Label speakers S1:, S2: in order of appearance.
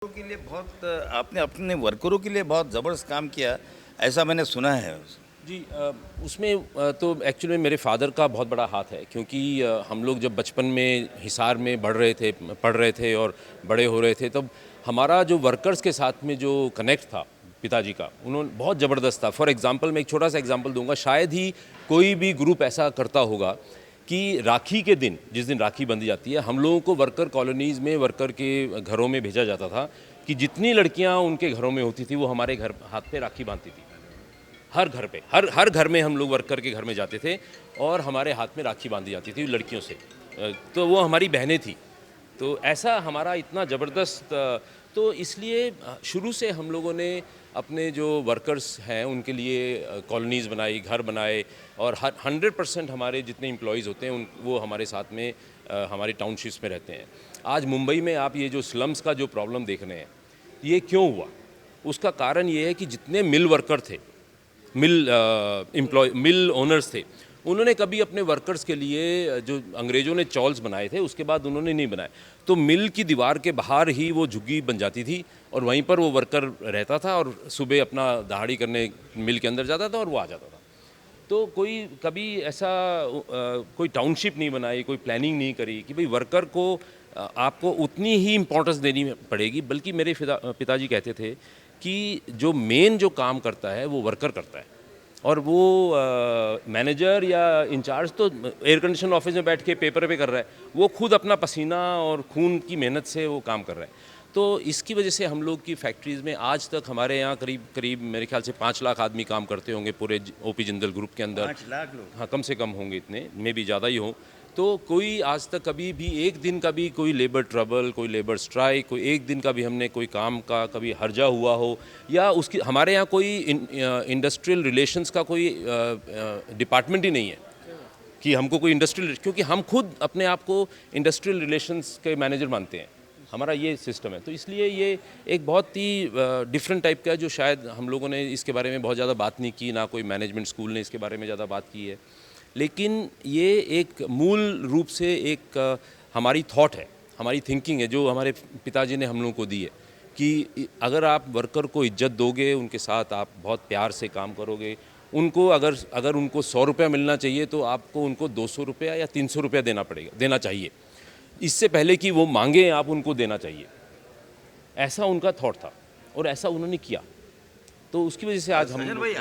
S1: के लिए बहुत आपने अपने वर्करों के लिए बहुत ज़बरदस्त काम किया, ऐसा मैंने सुना है।
S2: जी उसमें तो एक्चुअली मेरे फादर का बहुत बड़ा हाथ है क्योंकि हम लोग जब बचपन में हिसार में पढ़ रहे थे और बड़े हो रहे थे तब हमारा जो वर्कर्स के साथ में जो कनेक्ट था पिताजी का उन्होंने बहुत ज़बरदस्त था। फॉर एग्जांपल मैं एक छोटा सा एग्जांपल दूंगा, शायद ही कोई भी ग्रुप ऐसा करता होगा कि राखी के दिन, जिस दिन राखी बंधी जाती है, हम लोगों को वर्कर कॉलोनीज़ में वर्कर के घरों में भेजा जाता था कि जितनी लड़कियां उनके घरों में होती थी वो हमारे घर हाथ पे राखी बांधती थी। हर घर पे हर घर में हम लोग वर्कर के घर में जाते थे और हमारे हाथ में राखी बांधी जाती थी लड़कियों से। तो वो हमारी बहनें थी। तो ऐसा हमारा इतना ज़बरदस्त तो इसलिए शुरू से हम लोगों ने अपने जो वर्कर्स हैं उनके लिए कॉलोनीज़ बनाई, घर बनाए और 100% हमारे जितने एम्प्लॉयज़ होते हैं वो हमारे साथ में हमारी टाउनशिप्स में रहते हैं। आज मुंबई में आप ये जो स्लम्स का जो प्रॉब्लम देख रहे हैं, ये क्यों हुआ? उसका कारण ये है कि जितने मिल वर्कर थे, मिल ओनर्स थे, उन्होंने कभी अपने वर्कर्स के लिए जो अंग्रेज़ों ने चॉल्स बनाए थे उसके बाद उन्होंने नहीं बनाए। तो मिल की दीवार के बाहर ही वो झुग्गी बन जाती थी और वहीं पर वो वर्कर रहता था और सुबह अपना दहाड़ी करने मिल के अंदर जाता था और वो आ जाता था। तो कोई कभी ऐसा कोई टाउनशिप नहीं बनाई, कोई प्लानिंग नहीं करी कि भाई वर्कर को आपको उतनी ही इम्पोर्टेंस देनी पड़ेगी। बल्कि मेरे पिताजी कहते थे कि जो मेन जो काम करता है वो वर्कर करता है और वो मैनेजर या इंचार्ज तो एयर कंडीशन ऑफिस में बैठ के पेपर पे कर रहा है, वो खुद अपना पसीना और खून की मेहनत से वो काम कर रहा है। तो इसकी वजह से हम लोग की फैक्ट्रीज़ में आज तक हमारे यहाँ करीब करीब मेरे ख्याल से 5 लाख आदमी काम करते होंगे पूरे ओपी जिंदल ग्रुप के अंदर।
S1: 5 लाख लोग?
S2: हाँ, कम से कम होंगे, इतने में भी ज़्यादा ही हों। तो कोई आज तक कभी भी एक दिन का भी कोई लेबर ट्रबल, कोई लेबर स्ट्राइक, कोई एक दिन का भी हमने कोई काम का कभी हर्जा हुआ हो या उसकी हमारे यहाँ कोई इंडस्ट्रियल रिलेशंस का कोई डिपार्टमेंट ही नहीं है कि हमको कोई इंडस्ट्रियल, क्योंकि हम खुद अपने आप को इंडस्ट्रियल रिलेशंस के मैनेजर मानते हैं। हमारा ये सिस्टम है। तो इसलिए ये एक बहुत ही डिफरेंट टाइप का है जो शायद हम लोगों ने इसके बारे में बहुत ज़्यादा बात नहीं की, ना कोई मैनेजमेंट स्कूल ने इसके बारे में ज़्यादा बात की है। लेकिन ये एक मूल रूप से एक हमारी थॉट है, हमारी थिंकिंग है जो हमारे पिताजी ने हम लोगों को दी है कि अगर आप वर्कर को इज्जत दोगे, उनके साथ आप बहुत प्यार से काम करोगे, उनको अगर उनको 100 रुपया मिलना चाहिए तो आपको उनको 200 रुपया या 300 रुपया देना चाहिए। इससे पहले कि वो मांगे आप उनको देना चाहिए। ऐसा उनका थॉट था और ऐसा उन्होंने किया। तो उसकी वजह से आज हम
S1: सजन भाई,